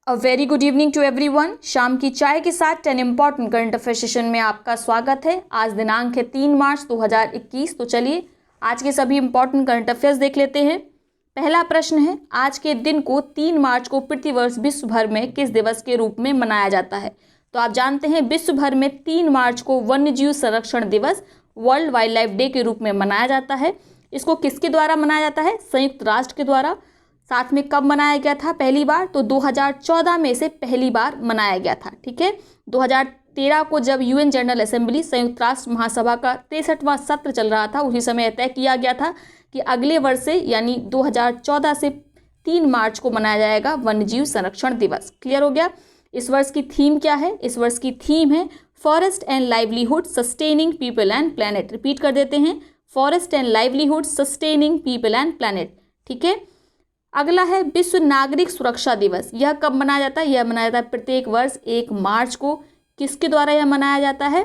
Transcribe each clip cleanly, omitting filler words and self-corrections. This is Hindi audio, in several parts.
A very good evening to everyone. शाम की चाय के साथ 10 इम्पॉर्टेंट करंट अफेयर सेशन में आपका स्वागत है। आज दिनांक है 3 मार्च 2021। तो चलिए आज के सभी इम्पॉर्टेंट करंट अफेयर्स देख लेते हैं। पहला प्रश्न है, आज के दिन को 3 मार्च को प्रतिवर्ष विश्व भर में किस दिवस के रूप में मनाया जाता है? तो आप जानते हैं विश्व भर में 3 मार्च को वन्यजीव संरक्षण दिवस वर्ल्ड वाइल्ड लाइफ डे के रूप में मनाया जाता है। इसको किसके द्वारा मनाया जाता है? संयुक्त राष्ट्र के द्वारा। साथ में कब मनाया गया था पहली बार? तो 2014 में इसे पहली बार मनाया गया था। ठीक है, 2013 को जब यूएन जनरल असेंबली संयुक्त राष्ट्र महासभा का 63वां सत्र चल रहा था, उसी समय तय किया गया था कि अगले वर्ष से यानी 2014 से 3 मार्च को मनाया जाएगा वन्यजीव संरक्षण दिवस। क्लियर हो गया? इस वर्ष की थीम क्या है? इस वर्ष की थीम है forest and livelihood sustaining people and planet. Repeat कर देते हैं, forest and livelihood sustaining people and planet. ठीक है, अगला है विश्व नागरिक सुरक्षा दिवस। यह कब मनाया जाता है? यह मनाया जाता है प्रत्येक वर्ष 1 मार्च को। किसके द्वारा यह मनाया जाता है?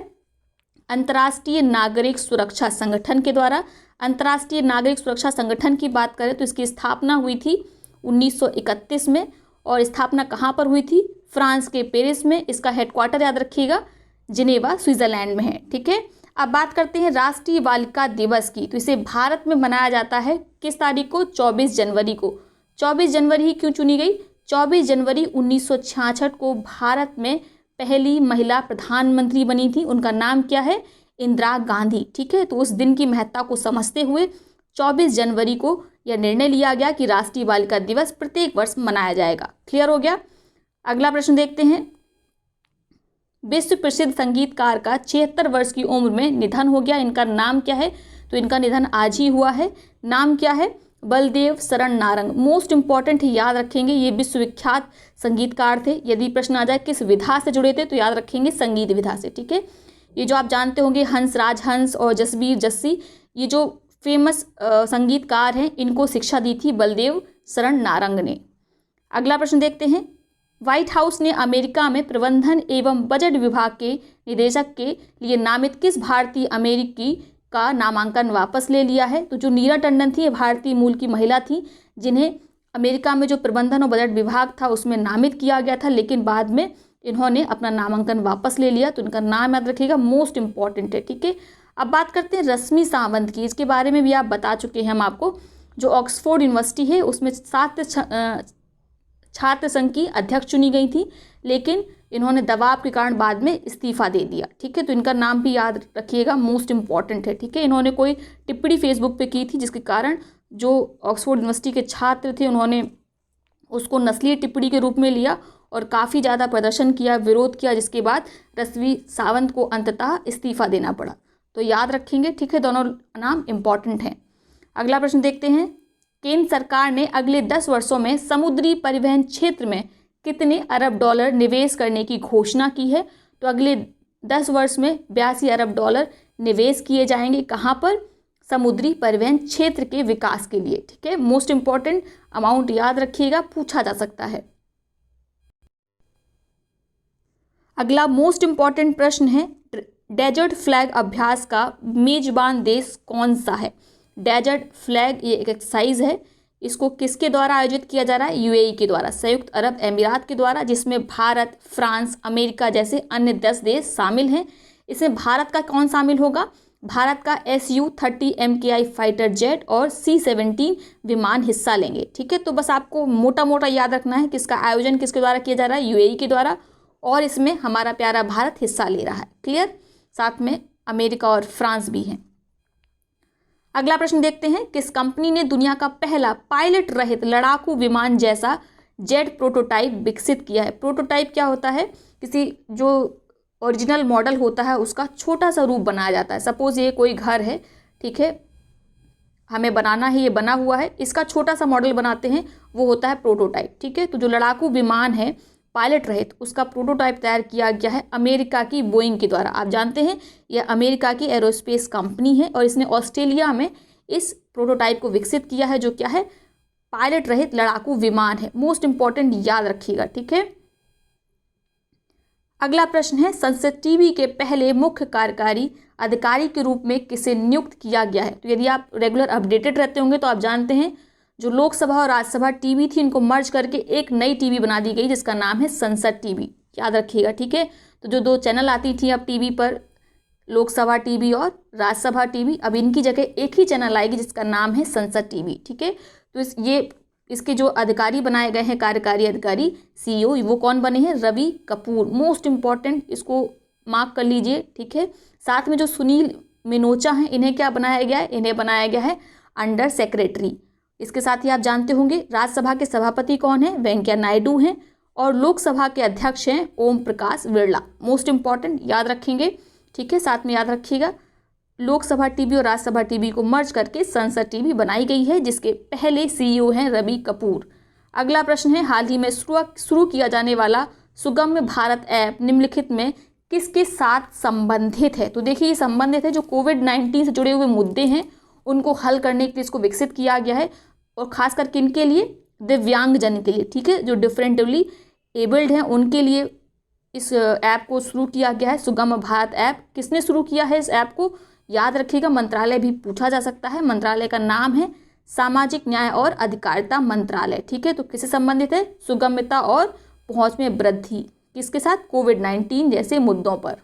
अंतर्राष्ट्रीय नागरिक सुरक्षा संगठन के द्वारा। अंतर्राष्ट्रीय नागरिक सुरक्षा संगठन की बात करें तो इसकी स्थापना हुई थी 1931 में। और स्थापना कहाँ पर हुई थी? फ्रांस के पेरिस में। इसका हेडक्वार्टर याद रखिएगा जिनेवा स्विट्जरलैंड में है। ठीक है, अब बात करते हैं राष्ट्रीय बालिका दिवस की। तो इसे भारत में मनाया जाता है किस तारीख को? 24 जनवरी को। 24 जनवरी ही क्यों चुनी गई? 24 जनवरी 1966 को भारत में पहली महिला प्रधानमंत्री बनी थी। उनका नाम क्या है? इंदिरा गांधी। ठीक है, तो उस दिन की महत्ता को समझते हुए 24 जनवरी को यह निर्णय लिया गया कि राष्ट्रीय बालिका दिवस प्रत्येक वर्ष मनाया जाएगा। क्लियर हो गया? अगला प्रश्न देखते हैं, विश्व प्रसिद्ध संगीतकार का 76 वर्ष की उम्र में निधन हो गया। इनका नाम क्या है? तो इनका निधन आज ही हुआ है। नाम क्या है? बलदेव शरण नारंग। मोस्ट इंपॉर्टेंट है, याद रखेंगे ये विश्वविख्यात संगीतकार थे। यदि प्रश्न आ जाए किस विधा से जुड़े थे तो याद रखेंगे संगीत विधा से। ठीक है, ये जो आप जानते होंगे हंस राज हंस और जसबीर जस्सी, ये जो फेमस संगीतकार हैं, इनको शिक्षा दी थी बलदेव शरण नारंग ने। अगला प्रश्न देखते हैं, व्हाइट हाउस ने अमेरिका में प्रबंधन एवं बजट विभाग के निदेशक के लिए नामित किस भारतीय अमेरिकी का नामांकन वापस ले लिया है? तो जो नीरा टंडन थी, ये भारतीय मूल की महिला थी जिन्हें अमेरिका में जो प्रबंधन और बजट विभाग था उसमें नामित किया गया था, लेकिन बाद में इन्होंने अपना नामांकन वापस ले लिया। तो इनका नाम याद रखिएगा, मोस्ट इंपॉर्टेंट है। ठीक है, अब बात करते हैं रश्मि सावंत की। इसके बारे में भी आप बता चुके हैं हम आपको। जो ऑक्सफोर्ड यूनिवर्सिटी है उसमें छात्र संघ की अध्यक्ष चुनी गई थी, लेकिन इन्होंने दबाव के कारण बाद में इस्तीफा दे दिया। ठीक है, तो इनका नाम भी याद रखिएगा, मोस्ट इंपॉर्टेंट है। ठीक है, इन्होंने कोई टिप्पणी फेसबुक पे की थी जिसके कारण जो ऑक्सफोर्ड यूनिवर्सिटी के छात्र थे उन्होंने उसको नस्लीय टिप्पणी के रूप में लिया और काफ़ी ज़्यादा प्रदर्शन किया, विरोध किया, जिसके बाद रश्मि सावंत को अंततः इस्तीफा देना पड़ा। तो याद रखेंगे। ठीक है, दोनों नाम इंपॉर्टेंट हैं। अगला प्रश्न देखते हैं, केंद्र सरकार ने अगले 10 वर्षों में समुद्री परिवहन क्षेत्र में कितने अरब डॉलर निवेश करने की घोषणा की है? तो अगले 10 वर्ष में 82 अरब डॉलर निवेश किए जाएंगे। कहाँ पर? समुद्री परिवहन क्षेत्र के विकास के लिए। ठीक है, मोस्ट इंपॉर्टेंट अमाउंट याद रखिएगा, पूछा जा सकता है। अगला मोस्ट इंपॉर्टेंट प्रश्न है, डेजर्ट फ्लैग अभ्यास का मेजबान देश कौन सा है? डेजर्ट फ्लैग ये एक एक्सरसाइज है। इसको किसके द्वारा आयोजित किया जा रहा है? यूएई के द्वारा, संयुक्त अरब अमीरात के द्वारा, जिसमें भारत, फ्रांस, अमेरिका जैसे अन्य 10 देश शामिल हैं। इसमें भारत का कौन शामिल होगा? भारत का Su-30 MKI फाइटर जेट और C-17 विमान हिस्सा लेंगे। ठीक है, तो बस आपको मोटा मोटा याद रखना है कि इसका आयोजन किसके द्वारा किया जा रहा है? यूएई के द्वारा, और इसमें हमारा प्यारा भारत हिस्सा ले रहा है। क्लियर? साथ में अमेरिका और फ्रांस भी हैं। अगला प्रश्न देखते हैं, किस कंपनी ने दुनिया का पहला पायलट रहित लड़ाकू विमान जैसा जेट प्रोटोटाइप विकसित किया है? प्रोटोटाइप क्या होता है? किसी जो ओरिजिनल मॉडल होता है उसका छोटा सा रूप बनाया जाता है। सपोज ये कोई घर है, ठीक है, हमें बनाना है, ये बना हुआ है, इसका छोटा सा मॉडल बनाते हैं, वो होता है प्रोटोटाइप। ठीक है, तो जो लड़ाकू विमान है पायलट रहित, उसका प्रोटोटाइप तैयार किया गया है अमेरिका की बोइंग के द्वारा। आप जानते हैं यह अमेरिका की एरोस्पेस कंपनी है और इसने ऑस्ट्रेलिया में इस प्रोटोटाइप को विकसित किया है, जो क्या है? पायलट रहित लड़ाकू विमान है। मोस्ट इंपॉर्टेंट याद रखिएगा। ठीक है, अगला प्रश्न है, संसद टीवी के पहले मुख्य कार्यकारी अधिकारी के रूप में किसे नियुक्त किया गया है? तो यदि आप रेगुलर अपडेटेड रहते होंगे तो आप जानते हैं जो लोकसभा और राज्यसभा टीवी थी इनको मर्ज करके एक नई टीवी बना दी गई जिसका नाम है संसद टीवी, याद रखिएगा, ठीक है। तो जो दो चैनल आती थी अब टीवी पर, लोकसभा टीवी और राज्यसभा टीवी, अब इनकी जगह एक ही चैनल आएगी जिसका नाम है संसद टीवी, ठीक है। तो इसके जो अधिकारी बनाए गए हैं, कार्यकारी अधिकारी CEO, वो कौन बने हैं? रवि कपूर, मोस्ट इम्पॉर्टेंट, इसको मार्क कर लीजिए, ठीक है। साथ में जो सुनील मिनोचा हैं, इन्हें क्या बनाया गया है? इन्हें बनाया गया है अंडर सेक्रेटरी। इसके साथ ही आप जानते होंगे राज्यसभा के सभापति कौन है? वेंकैया नायडू हैं, और लोकसभा के अध्यक्ष हैं ओम प्रकाश बिरला, मोस्ट इम्पॉर्टेंट, याद रखेंगे, ठीक है। साथ में याद रखिएगा लोकसभा टीवी और राज्यसभा टीवी को मर्ज करके संसद टीवी बनाई गई है जिसके पहले CEO हैं रवि कपूर। अगला प्रश्न है, हाल ही में शुरू किया जाने वाला सुगम्य भारत ऐप निम्नलिखित में किसके साथ संबंधित है? तो देखिए ये संबंधित है, जो कोविड-19 से जुड़े हुए मुद्दे हैं उनको हल करने के लिए इसको विकसित किया गया है, और खास कर किनके लिए? दिव्यांगजन के लिए, ठीक है, जो डिफरेंटली एबल्ड हैं उनके लिए इस ऐप को शुरू किया गया है, सुगम्य भारत ऐप। किसने शुरू किया है इस ऐप को? याद रखिएगा, मंत्रालय भी पूछा जा सकता है। मंत्रालय का नाम है सामाजिक न्याय और अधिकारिता मंत्रालय, ठीक है। तो किससे संबंधित है? सुगम्यता और पहुंच में वृद्धि, किसके साथ? कोविड-19 जैसे मुद्दों पर।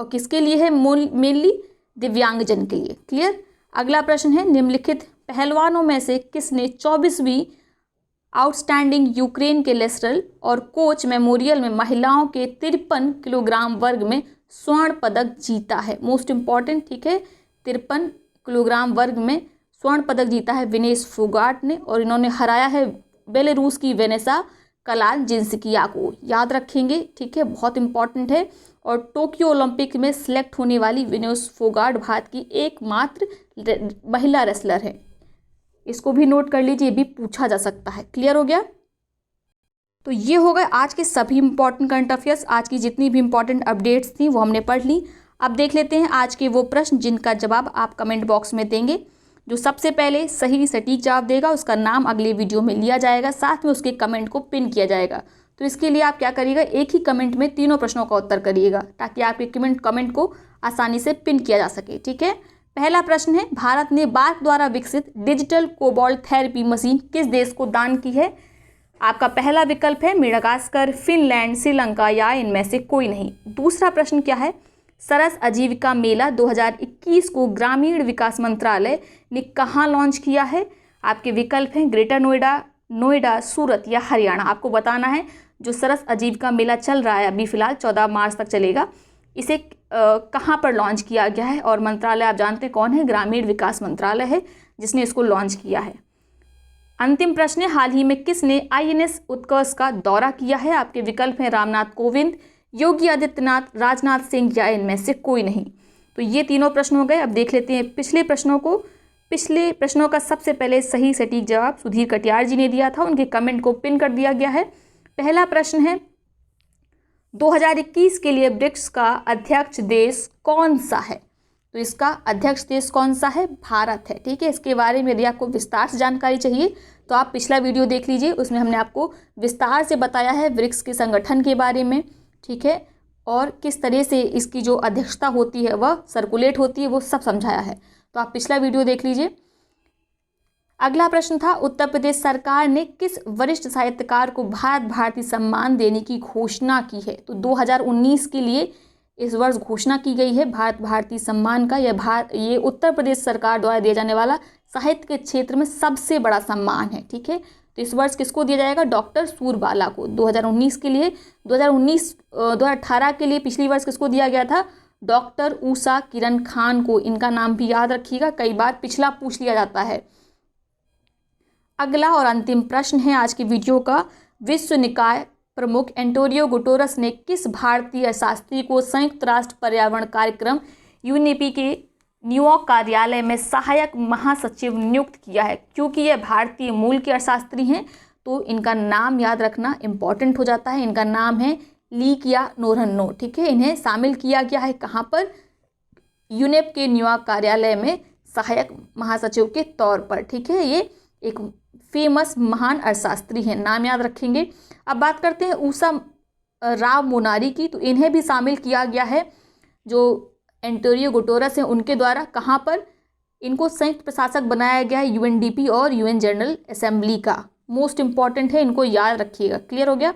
और किसके लिए है? मेनली दिव्यांगजन के लिए, क्लियर। अगला प्रश्न है, निम्नलिखित पहलवानों में से किसने 24वीं आउटस्टैंडिंग यूक्रेन के लेसरल और कोच मेमोरियल में महिलाओं के 53 किलोग्राम वर्ग में स्वर्ण पदक जीता है? मोस्ट इम्पॉर्टेंट, ठीक है, 53 किलोग्राम वर्ग में स्वर्ण पदक जीता है विनेश फोगाट ने, और इन्होंने हराया है बेलारूस की वेनेसा कलाजिंस्किया को, याद रखेंगे, ठीक है, बहुत इंपॉर्टेंट है। और टोक्यो ओलंपिक में सिलेक्ट होने वाली विनेश फोगाट भारत की एकमात्र महिला रेसलर है, इसको भी नोट कर लीजिए, ये भी पूछा जा सकता है। क्लियर हो गया? तो ये हो गए आज के सभी इंपॉर्टेंट करंट अफेयर्स। आज की जितनी भी इंपॉर्टेंट अपडेट्स थी वो हमने पढ़ ली। अब देख लेते हैं आज के वो प्रश्न जिनका जवाब आप कमेंट बॉक्स में देंगे। जो सबसे पहले सही सटीक जवाब देगा उसका नाम अगले वीडियो में लिया जाएगा, साथ में उसके कमेंट को पिन किया जाएगा। तो इसके लिए आप क्या करिएगा, एक ही कमेंट में तीनों प्रश्नों का उत्तर करिएगा ताकि आपके कमेंट को आसानी से पिन किया जा सके, ठीक है। पहला प्रश्न है, भारत ने बार्क द्वारा विकसित डिजिटल कोबाल्ट थेरेपी मशीन किस देश को दान की है? आपका पहला विकल्प है मेडागास्कर, फिनलैंड, श्रीलंका या इनमें से कोई नहीं। दूसरा प्रश्न क्या है, सरस आजीविका मेला 2021 को ग्रामीण विकास मंत्रालय ने कहाँ लॉन्च किया है? आपके विकल्प हैं ग्रेटर नोएडा, सूरत या हरियाणा। आपको बताना है जो सरस आजीविका मेला चल रहा है अभी फिलहाल 14 मार्च तक चलेगा, इसे कहाँ पर लॉन्च किया गया है? और मंत्रालय आप जानते हैं कौन है? ग्रामीण विकास मंत्रालय है जिसने इसको लॉन्च किया है। अंतिम प्रश्न है, हाल ही में किसने INS उत्कर्ष का दौरा किया है? आपके विकल्प हैं रामनाथ कोविंद, योगी आदित्यनाथ, राजनाथ सिंह या इनमें से कोई नहीं। तो ये तीनों प्रश्न हो गए। अब देख लेते हैं पिछले प्रश्नों को। पिछले प्रश्नों का सबसे पहले सही सटीक जवाब सुधीर कटियार जी ने दिया था, उनके कमेंट को पिन कर दिया गया है। पहला प्रश्न है, 2021 के लिए ब्रिक्स का अध्यक्ष देश कौन सा है? तो इसका अध्यक्ष देश कौन सा है? भारत है, ठीक है। इसके बारे में यदि आपको विस्तार से जानकारी चाहिए तो आप पिछला वीडियो देख लीजिए, उसमें हमने आपको विस्तार से बताया है ब्रिक्स के संगठन के बारे में, ठीक है, और किस तरह से इसकी जो अध्यक्षता होती है वह सर्कुलेट होती है, वो सब समझाया है, तो आप पिछला वीडियो देख लीजिए। अगला प्रश्न था, उत्तर प्रदेश सरकार ने किस वरिष्ठ साहित्यकार को भारत भारती सम्मान देने की घोषणा की है? तो 2019 के लिए इस वर्ष घोषणा की गई है भारत भारती सम्मान का। ये उत्तर प्रदेश सरकार द्वारा दिया जाने वाला साहित्य के क्षेत्र में सबसे बड़ा सम्मान है, ठीक है। तो इस वर्ष किसको दिया जाएगा? डॉक्टर सूरबाला को 2019 के लिए। 2018 के लिए पिछली वर्ष किसको दिया गया था? डॉक्टर ऊषा किरण खान को। इनका नाम भी याद रखिएगा, कई बार पिछला पूछ लिया जाता है। अगला और अंतिम प्रश्न है आज की वीडियो का, विश्व निकाय प्रमुख एंटोनियो गुटेरेस ने किस भारतीय अर्थशास्त्री को संयुक्त राष्ट्र पर्यावरण कार्यक्रम UNEP के न्यूयॉर्क कार्यालय में सहायक महासचिव नियुक्त किया है? क्योंकि यह भारतीय मूल के अर्थशास्त्री हैं तो इनका नाम याद रखना इंपॉर्टेंट हो जाता है। इनका नाम है लीकिया नोरहन्नो, ठीक है। इन्हें शामिल किया गया है कहाँ पर? UNEP के न्यूयॉर्क कार्यालय में सहायक महासचिव के तौर पर, ठीक है। ये एक फेमस महान अर्थशास्त्री हैं, नाम याद रखेंगे। अब बात करते हैं ऊषा राव मोनारी की, तो इन्हें भी शामिल किया गया है जो एंटोनियो गुटेरेस हैं उनके द्वारा। कहाँ पर? इनको संयुक्त प्रशासक बनाया गया है यूएनडीपी और यूएन जनरल असेंबली का। मोस्ट इंपॉर्टेंट है, इनको याद रखिएगा। क्लियर हो गया?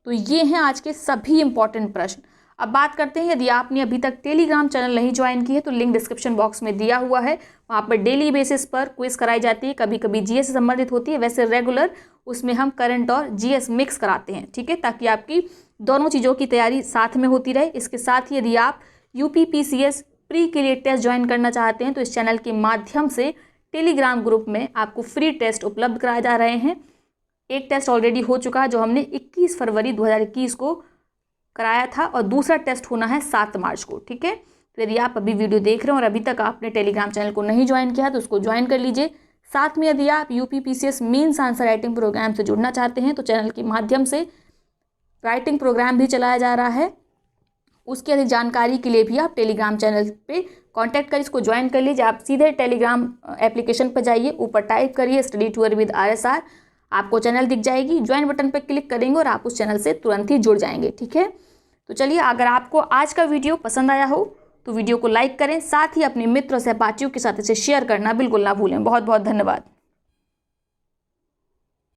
तो ये हैं आज के सभी इंपॉर्टेंट प्रश्न। अब बात करते हैं, यदि आपने अभी तक टेलीग्राम चैनल नहीं ज्वाइन की है तो लिंक डिस्क्रिप्शन बॉक्स में दिया हुआ है। वहाँ पर डेली बेसिस पर क्विज कराई जाती है, कभी कभी जीएस से संबंधित होती है, वैसे रेगुलर उसमें हम करंट और जीएस मिक्स कराते हैं। ठीक है, ताकि आपकी दोनों चीज़ों की तैयारी साथ में होती रहे। इसके साथ ही यदि आप यूपीपीसीएस प्री के लिए टेस्ट ज्वाइन करना चाहते हैं तो इस चैनल के माध्यम से टेलीग्राम ग्रुप में आपको फ्री टेस्ट उपलब्ध कराए जा रहे हैं। एक टेस्ट ऑलरेडी हो चुका है जो हमने 21 फरवरी 2021 को कराया था, और दूसरा टेस्ट होना है 7 मार्च को। ठीक है, तो यदि आप अभी वीडियो देख रहे हैं और अभी तक आपने टेलीग्राम चैनल को नहीं ज्वाइन किया तो उसको ज्वाइन कर लीजिए। साथ में यदि आप UPPCS mains answer writing programme से जुड़ना चाहते हैं तो चैनल के माध्यम से राइटिंग प्रोग्राम भी चलाया जा रहा है। उसकी अधिक जानकारी के लिए भी आप टेलीग्राम चैनल पे कांटेक्ट कर इसको ज्वाइन कर लीजिए। आप सीधे टेलीग्राम एप्लीकेशन पर जाइए, ऊपर टाइप करिए स्टडी टूर विद RSR, आपको चैनल दिख जाएगी। ज्वाइन बटन पर क्लिक करेंगे और आप उस चैनल से तुरंत ही जुड़ जाएंगे। ठीक है, तो चलिए, अगर आपको आज का वीडियो पसंद आया हो तो वीडियो को लाइक करें, साथ ही अपने मित्रों सहपाठियों के साथ इसे शेयर करना बिल्कुल ना भूलें। बहुत बहुत धन्यवाद।